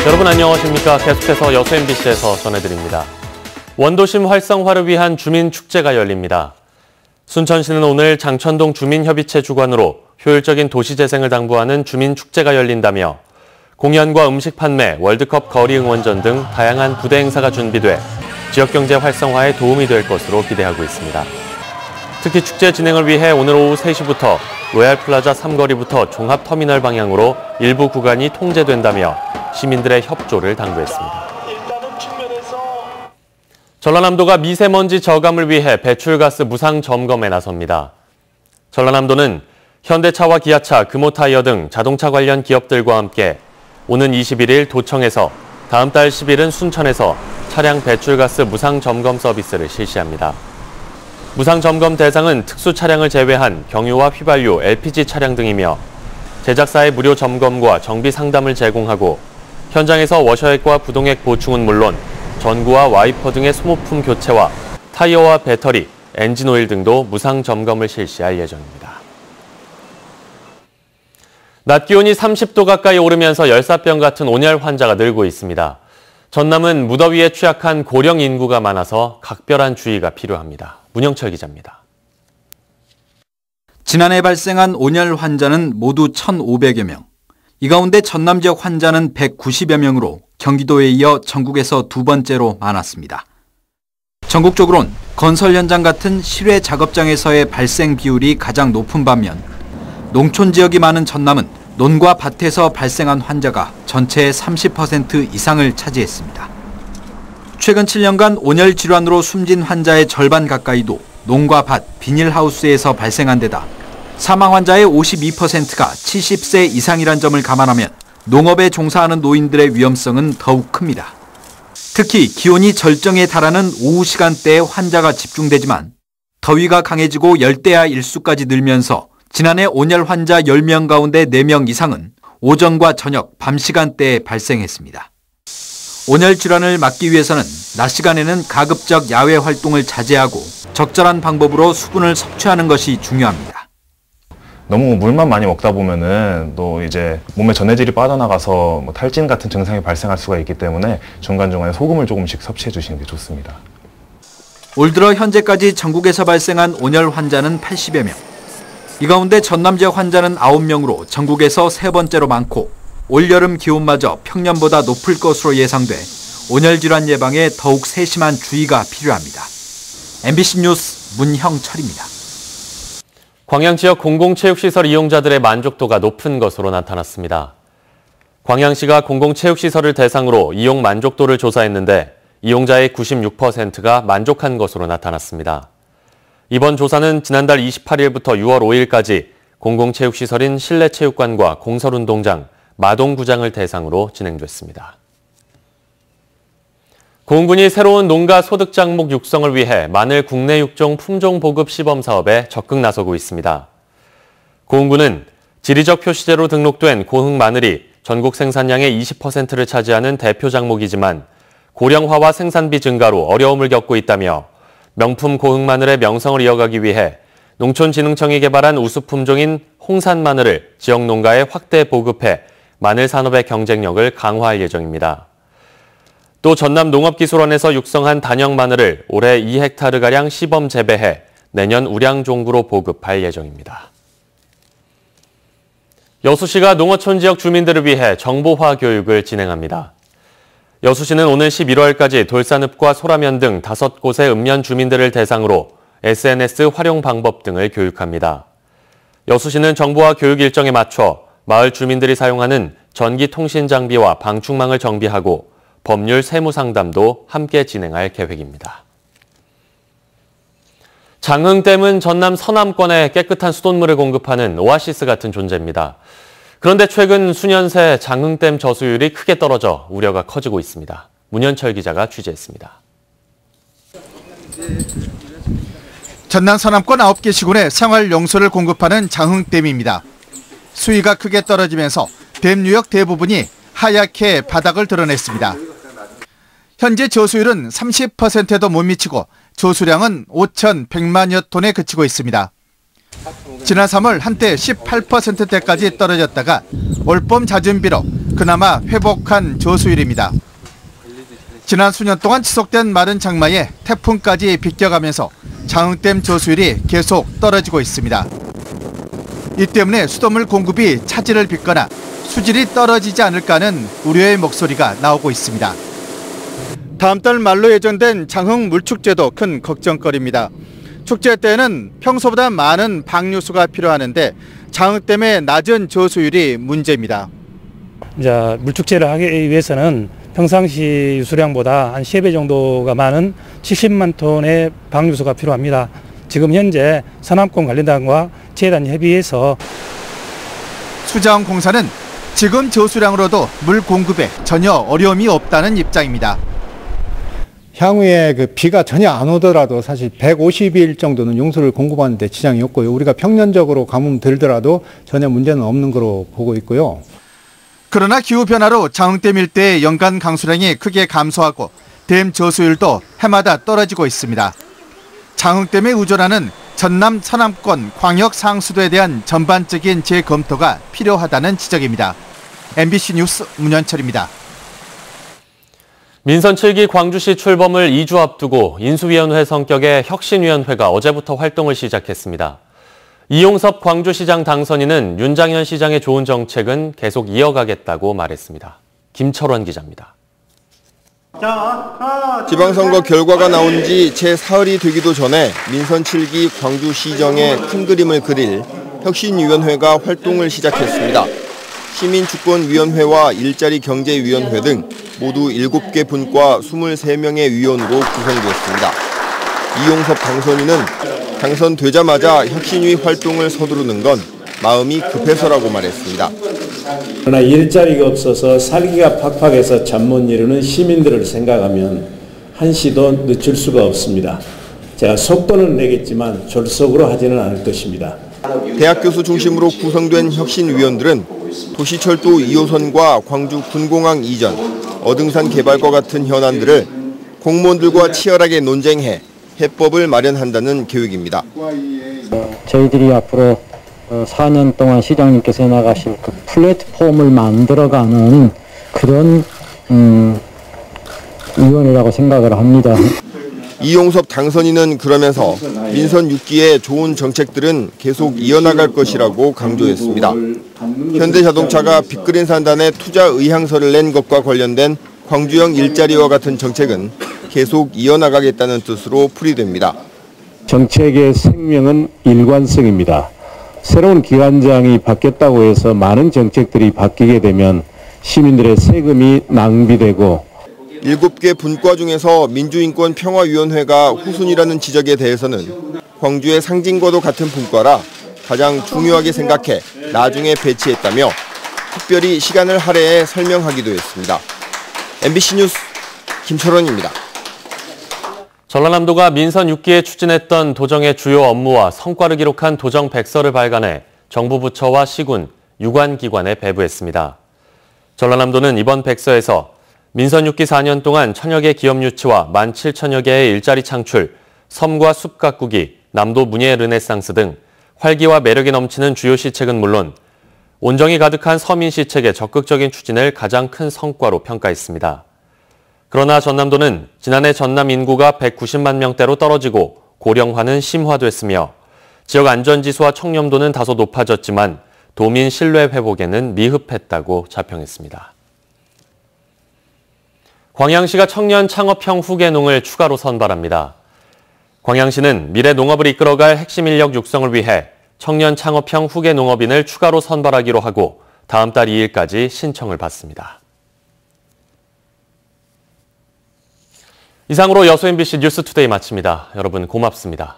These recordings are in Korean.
여러분 안녕하십니까? 계속해서 여수 MBC에서 전해드립니다. 원도심 활성화를 위한 주민축제가 열립니다. 순천시는 오늘 장천동 주민협의체 주관으로 효율적인 도시재생을 당부하는 주민축제가 열린다며 공연과 음식 판매, 월드컵 거리 응원전 등 다양한 부대 행사가 준비돼 지역경제 활성화에 도움이 될 것으로 기대하고 있습니다. 특히 축제 진행을 위해 오늘 오후 3시부터 로얄플라자 3거리부터 종합터미널 방향으로 일부 구간이 통제된다며 시민들의 협조를 당부했습니다. 전라남도가 미세먼지 저감을 위해 배출가스 무상 점검에 나섭니다. 전라남도는 현대차와 기아차, 금호타이어 등 자동차 관련 기업들과 함께 오는 21일 도청에서 다음 달 10일은 순천에서 차량 배출가스 무상 점검 서비스를 실시합니다. 무상 점검 대상은 특수 차량을 제외한 경유와 휘발유, LPG 차량 등이며 제작사의 무료 점검과 정비 상담을 제공하고 현장에서 워셔액과 부동액 보충은 물론 전구와 와이퍼 등의 소모품 교체와 타이어와 배터리, 엔진오일 등도 무상 점검을 실시할 예정입니다. 낮 기온이 30도 가까이 오르면서 열사병 같은 온열 환자가 늘고 있습니다. 전남은 무더위에 취약한 고령 인구가 많아서 각별한 주의가 필요합니다. 문영철 기자입니다. 지난해 발생한 온열 환자는 모두 1,500여 명. 이 가운데 전남 지역 환자는 190여 명으로 경기도에 이어 전국에서 두 번째로 많았습니다. 전국적으론 건설 현장 같은 실외 작업장에서의 발생 비율이 가장 높은 반면 농촌 지역이 많은 전남은 논과 밭에서 발생한 환자가 전체의 30% 이상을 차지했습니다. 최근 7년간 온열 질환으로 숨진 환자의 절반 가까이도 농과 밭, 비닐하우스에서 발생한 데다 사망 환자의 52%가 70세 이상이란 점을 감안하면 농업에 종사하는 노인들의 위험성은 더욱 큽니다. 특히 기온이 절정에 달하는 오후 시간대에 환자가 집중되지만 더위가 강해지고 열대야 일수까지 늘면서 지난해 온열 환자 10명 가운데 4명 이상은 오전과 저녁, 밤 시간대에 발생했습니다. 온열 질환을 막기 위해서는 낮 시간에는 가급적 야외 활동을 자제하고 적절한 방법으로 수분을 섭취하는 것이 중요합니다. 너무 물만 많이 먹다 보면은 또 이제 몸에 전해질이 빠져나가서 탈진 같은 증상이 발생할 수가 있기 때문에 중간중간에 소금을 조금씩 섭취해 주시는 게 좋습니다. 올 들어 현재까지 전국에서 발생한 온열 환자는 80여 명. 이 가운데 전남 지역 환자는 9명으로 전국에서 세 번째로 많고 올여름 기온마저 평년보다 높을 것으로 예상돼 온열 질환 예방에 더욱 세심한 주의가 필요합니다. MBC 뉴스 문형철입니다. 광양 지역 공공체육시설 이용자들의 만족도가 높은 것으로 나타났습니다. 광양시가 공공체육시설을 대상으로 이용 만족도를 조사했는데 이용자의 96%가 만족한 것으로 나타났습니다. 이번 조사는 지난달 28일부터 6월 5일까지 공공체육시설인 실내체육관과 공설운동장, 마동구장을 대상으로 진행됐습니다. 공군이 새로운 농가 소득 작목 육성을 위해 마늘 국내 육종 품종 보급 시범 사업에 적극 나서고 있습니다. 공군은 지리적 표시제로 등록된 고흥 마늘이 전국 생산량의 20%를 차지하는 대표 작목이지만 고령화와 생산비 증가로 어려움을 겪고 있다며 명품 고흥 마늘의 명성을 이어가기 위해 농촌진흥청이 개발한 우수 품종인 홍산 마늘을 지역 농가에 확대 보급해 마늘 산업의 경쟁력을 강화할 예정입니다. 또 전남 농업기술원에서 육성한 단형 마늘을 올해 2헥타르가량 시범 재배해 내년 우량 종구로 보급할 예정입니다. 여수시가 농어촌 지역 주민들을 위해 정보화 교육을 진행합니다. 여수시는 오늘 11월까지 돌산읍과 소라면 등 5곳의 읍면 주민들을 대상으로 SNS 활용 방법 등을 교육합니다. 여수시는 정보화 교육 일정에 맞춰 마을 주민들이 사용하는 전기통신 장비와 방충망을 정비하고 법률 세무 상담도 함께 진행할 계획입니다. 장흥댐은 전남 서남권에 깨끗한 수돗물을 공급하는 오아시스 같은 존재입니다. 그런데 최근 수년 새 장흥댐 저수율이 크게 떨어져 우려가 커지고 있습니다. 문현철 기자가 취재했습니다. 전남 서남권 9개 시군에 생활용수를 공급하는 장흥댐입니다. 수위가 크게 떨어지면서 댐 유역 대부분이 하얗게 바닥을 드러냈습니다. 현재 저수율은 30%에도 못 미치고 조수량은 5,100만여 톤에 그치고 있습니다. 지난 3월 한때 18%대까지 떨어졌다가 올봄 잦은 비로 그나마 회복한 저수율입니다. 지난 수년 동안 지속된 마른 장마에 태풍까지 비껴가면서 장흥댐 저수율이 계속 떨어지고 있습니다. 이 때문에 수돗물 공급이 차질을 빚거나 수질이 떨어지지 않을까 하는 우려의 목소리가 나오고 있습니다. 다음 달 말로 예정된 장흥 물축제도 큰 걱정거리입니다. 축제 때에는 평소보다 많은 방류수가 필요하는데 장흥댐의 낮은 저수율이 문제입니다. 이제 물축제를 하기 위해서는 평상시 유수량보다 한 3배 정도가 많은 70만 톤의 방류수가 필요합니다. 지금 현재 서남권 관리단과 재단이 협의해서 수자원공사는 지금 저수량으로도 물 공급에 전혀 어려움이 없다는 입장입니다. 향후에 비가 전혀 안 오더라도 사실 150일 정도는 용수를 공급하는 데 지장이 없고요. 우리가 평년적으로 가뭄 들더라도 전혀 문제는 없는 거로 보고 있고요. 그러나 기후변화로 장흥댐 일대의 연간 강수량이 크게 감소하고 댐 저수율도 해마다 떨어지고 있습니다. 장흥댐에 의존하는 전남 서남권 광역 상수도에 대한 전반적인 재검토가 필요하다는 지적입니다. MBC 뉴스 문현철입니다. 민선 7기 광주시 출범을 2주 앞두고 인수위원회 성격의 혁신위원회가 어제부터 활동을 시작했습니다. 이용섭 광주시장 당선인은 윤장현 시장의 좋은 정책은 계속 이어가겠다고 말했습니다. 김철원 기자입니다. 지방선거 결과가 나온 지 채 사흘이 되기도 전에 민선 7기 광주시정의 큰 그림을 그릴 혁신위원회가 활동을 시작했습니다. 시민주권위원회와 일자리경제위원회 등 모두 7개 분과 23명의 위원으로 구성되었습니다. 이용섭 당선인은 당선되자마자 혁신위 활동을 서두르는 건 마음이 급해서라고 말했습니다. 그러나 일자리가 없어서 살기가 팍팍해서 잠 못 이루는 시민들을 생각하면 한시도 늦출 수가 없습니다. 제가 속도는 내겠지만 졸속으로 하지는 않을 것입니다. 대학 교수 중심으로 구성된 혁신위원들은 도시철도 2호선과 광주 군공항 이전, 어등산 개발과 같은 현안들을 공무원들과 치열하게 논쟁해 해법을 마련한다는 계획입니다. 저희들이 앞으로 4년 동안 시장님께서 해나가실 그 플랫폼을 만들어가는 그런 위원회라고 생각을 합니다. 이용섭 당선인은 그러면서 민선 6기의 좋은 정책들은 계속 이어나갈 것이라고 강조했습니다. 현대자동차가 빅그린 산단에 투자 의향서를 낸 것과 관련된 광주형 일자리와 같은 정책은 계속 이어나가겠다는 뜻으로 풀이됩니다. 정책의 생명은 일관성입니다. 새로운 기관장이 바뀌었다고 해서 많은 정책들이 바뀌게 되면 시민들의 세금이 낭비되고 7개 분과 중에서 민주인권평화위원회가 후순위라는 지적에 대해서는 광주의 상징과도 같은 분과라 가장 중요하게 생각해 나중에 배치했다며 특별히 시간을 할애해 설명하기도 했습니다. MBC 뉴스 김철원입니다. 전라남도가 민선 6기에 추진했던 도정의 주요 업무와 성과를 기록한 도정 백서를 발간해 정부 부처와 시군, 유관기관에 배부했습니다. 전라남도는 이번 백서에서 민선 6기 4년 동안 1000여 개 기업 유치와 17,000여 개의 일자리 창출, 섬과 숲 가꾸기, 남도 문예 르네상스 등 활기와 매력이 넘치는 주요 시책은 물론 온정이 가득한 서민 시책의 적극적인 추진을 가장 큰 성과로 평가했습니다. 그러나 전남도는 지난해 전남 인구가 190만 명대로 떨어지고 고령화는 심화됐으며 지역 안전지수와 청렴도는 다소 높아졌지만 도민 신뢰 회복에는 미흡했다고 자평했습니다. 광양시가 청년 창업형 후계농을 추가로 선발합니다. 광양시는 미래 농업을 이끌어갈 핵심 인력 육성을 위해 청년 창업형 후계농업인을 추가로 선발하기로 하고 다음 달 2일까지 신청을 받습니다. 이상으로 여수 MBC 뉴스투데이 마칩니다. 여러분 고맙습니다.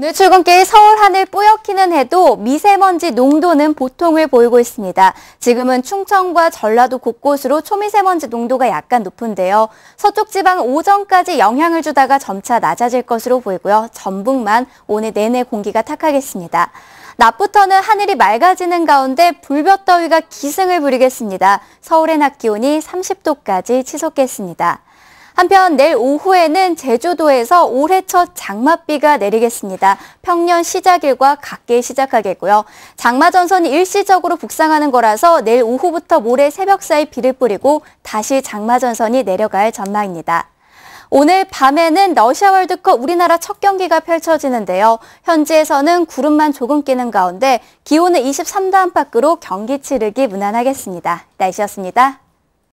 오늘 출근길 서울 하늘 뿌옇기는 해도 미세먼지 농도는 보통을 보이고 있습니다. 지금은 충청과 전라도 곳곳으로 초미세먼지 농도가 약간 높은데요. 서쪽 지방 오전까지 영향을 주다가 점차 낮아질 것으로 보이고요. 전북만 오늘 내내 공기가 탁하겠습니다. 낮부터는 하늘이 맑아지는 가운데 불볕더위가 기승을 부리겠습니다. 서울의 낮 기온이 30도까지 치솟겠습니다. 한편 내일 오후에는 제주도에서 올해 첫 장맛비가 내리겠습니다. 평년 시작일과 같게 시작하겠고요. 장마전선이 일시적으로 북상하는 거라서 내일 오후부터 모레 새벽 사이 비를 뿌리고 다시 장마전선이 내려갈 전망입니다. 오늘 밤에는 러시아 월드컵 우리나라 첫 경기가 펼쳐지는데요. 현지에서는 구름만 조금 끼는 가운데 기온은 23도 안팎으로 경기 치르기 무난하겠습니다. 날씨였습니다.